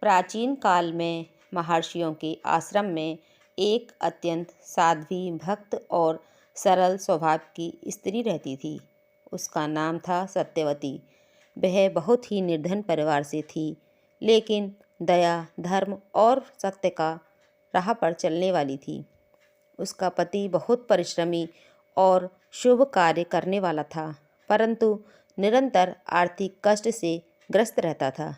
प्राचीन काल में महर्षियों के आश्रम में एक अत्यंत साध्वी, भक्त और सरल स्वभाव की स्त्री रहती थी। उसका नाम था सत्यवती। वह बहुत ही निर्धन परिवार से थी, लेकिन दया, धर्म और सत्य का राह पर चलने वाली थी। उसका पति बहुत परिश्रमी और शुभ कार्य करने वाला था, परंतु निरंतर आर्थिक कष्ट से ग्रस्त रहता था।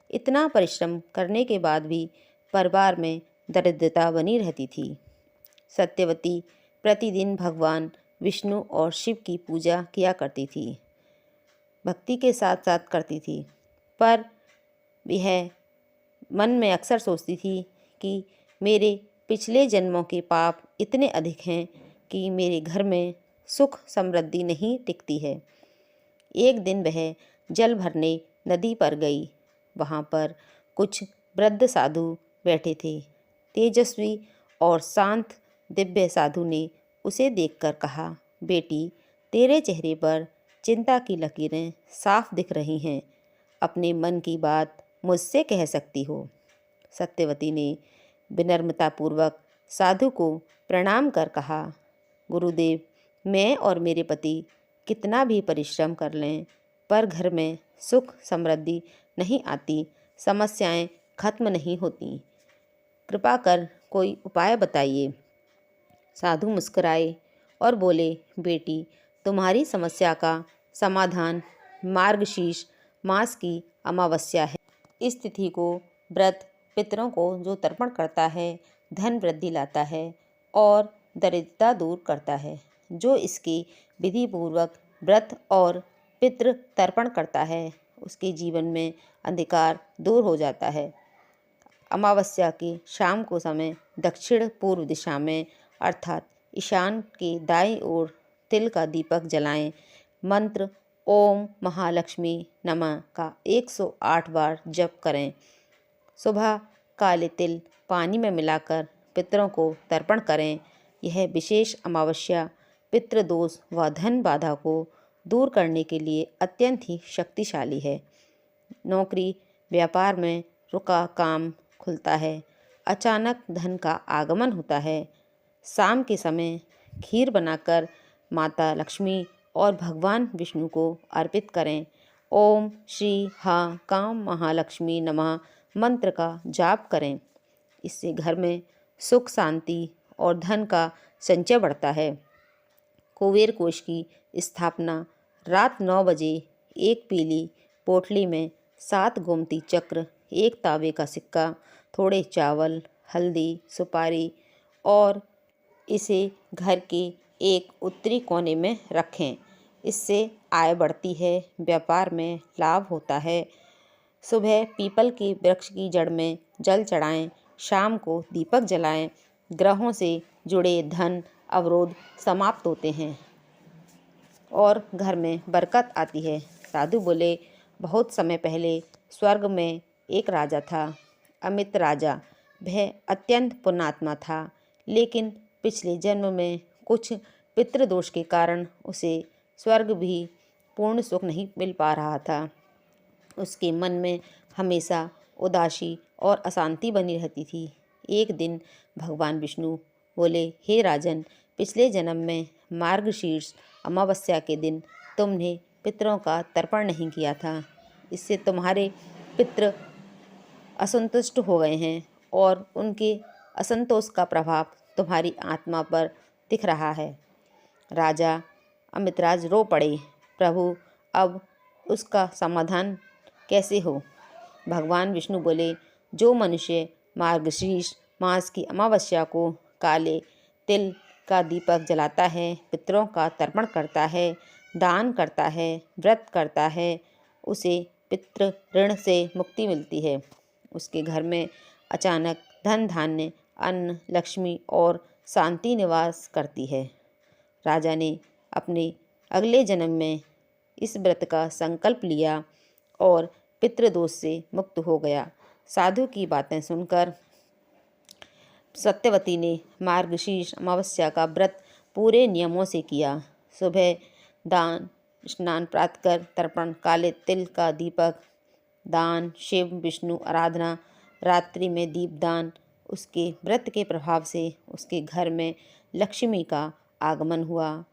इतना परिश्रम करने के बाद भी परिवार में दरिद्रता बनी रहती थी। सत्यवती प्रतिदिन भगवान विष्णु और शिव की पूजा किया करती थी, भक्ति के साथ साथ करती थी, पर यह मन में अक्सर सोचती थी कि मेरे पिछले जन्मों के पाप इतने अधिक हैं कि मेरे घर में सुख समृद्धि नहीं टिकती है। एक दिन वह जल भरने नदी पर गई। वहाँ पर कुछ वृद्ध साधु बैठे थे। तेजस्वी और शांत दिव्य साधु ने उसे देखकर कहा, बेटी, तेरे चेहरे पर चिंता की लकीरें साफ दिख रही हैं। अपने मन की बात मुझसे कह सकती हो। सत्यवती ने विनम्रतापूर्वक साधु को प्रणाम कर कहा, गुरुदेव, मैं और मेरे पति कितना भी परिश्रम कर लें, पर घर में सुख समृद्धि नहीं आती, समस्याएं खत्म नहीं होती। कृपा कर कोई उपाय बताइए। साधु मुस्कुराए और बोले, बेटी, तुम्हारी समस्या का समाधान मार्गशीर्ष मास की अमावस्या है। इस तिथि को व्रत पितरों को जो तर्पण करता है, धन वृद्धि लाता है और दरिद्रता दूर करता है। जो इसके विधि पूर्वक व्रत और पितृ तर्पण करता है, उसके जीवन में अंधकार दूर हो जाता है। अमावस्या की शाम को समय दक्षिण पूर्व दिशा में अर्थात ईशान के दाईं ओर तिल का दीपक जलाएं। मंत्र ओम महालक्ष्मी नमः का 108 बार जप करें। सुबह काले तिल पानी में मिलाकर पितरों को तर्पण करें। यह विशेष अमावस्या पितृदोष व धन बाधा को दूर करने के लिए अत्यंत ही शक्तिशाली है। नौकरी व्यापार में रुका काम खुलता है। अचानक धन का आगमन होता है। शाम के समय खीर बनाकर माता लक्ष्मी और भगवान विष्णु को अर्पित करें। ओम श्री हा काम महालक्ष्मी नमः मंत्र का जाप करें। इससे घर में सुख शांति और धन का संचय बढ़ता है। कुबेर कोष की स्थापना रात 9 बजे एक पीली पोटली में 7 गोमती चक्र, एक तांबे का सिक्का, थोड़े चावल, हल्दी, सुपारी और इसे घर के एक उत्तरी कोने में रखें। इससे आय बढ़ती है, व्यापार में लाभ होता है। सुबह पीपल के वृक्ष की जड़ में जल चढ़ाएं। शाम को दीपक जलाएं। ग्रहों से जुड़े धन अवरोध समाप्त होते हैं और घर में बरकत आती है। साधु बोले, बहुत समय पहले स्वर्ग में एक राजा था, अमित राजा। वह अत्यंत पुण्यात्मा था, लेकिन पिछले जन्म में कुछ पितृदोष के कारण उसे स्वर्ग भी पूर्ण सुख नहीं मिल पा रहा था। उसके मन में हमेशा उदासी और अशांति बनी रहती थी। एक दिन भगवान विष्णु बोले, हे राजन, पिछले जन्म में मार्गशीर्ष अमावस्या के दिन तुमने पितरों का तर्पण नहीं किया था। इससे तुम्हारे पितृ असंतुष्ट हो गए हैं और उनके असंतोष का प्रभाव तुम्हारी आत्मा पर दिख रहा है। राजा अमितराज रो पड़े, प्रभु, अब उसका समाधान कैसे हो? भगवान विष्णु बोले, जो मनुष्य मार्गशीर्ष मास की अमावस्या को काले तिल का दीपक जलाता है, पितरों का तर्पण करता है, दान करता है, व्रत करता है, उसे पितृ ऋण से मुक्ति मिलती है। उसके घर में अचानक धन धान्य, अन्न, लक्ष्मी और शांति निवास करती है। राजा ने अपने अगले जन्म में इस व्रत का संकल्प लिया और पितृदोष से मुक्त हो गया। साधु की बातें सुनकर सत्यवती ने मार्गशीर्ष अमावस्या का व्रत पूरे नियमों से किया। सुबह दान, स्नान, प्रातःकर तर्पण, काले तिल का दीपक, दान, शिव विष्णु आराधना, रात्रि में दीपदान, उसके व्रत के प्रभाव से उसके घर में लक्ष्मी का आगमन हुआ,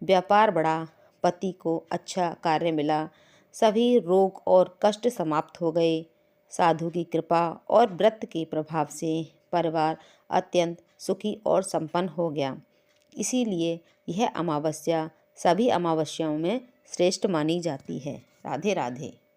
व्यापार बढ़ा, पति को अच्छा कार्य मिला, सभी रोग और कष्ट समाप्त हो गए। साधु की कृपा और व्रत के प्रभाव से परिवार अत्यंत सुखी और संपन्न हो गया। इसीलिए यह अमावस्या सभी अमावस्याओं में श्रेष्ठ मानी जाती है। राधे राधे।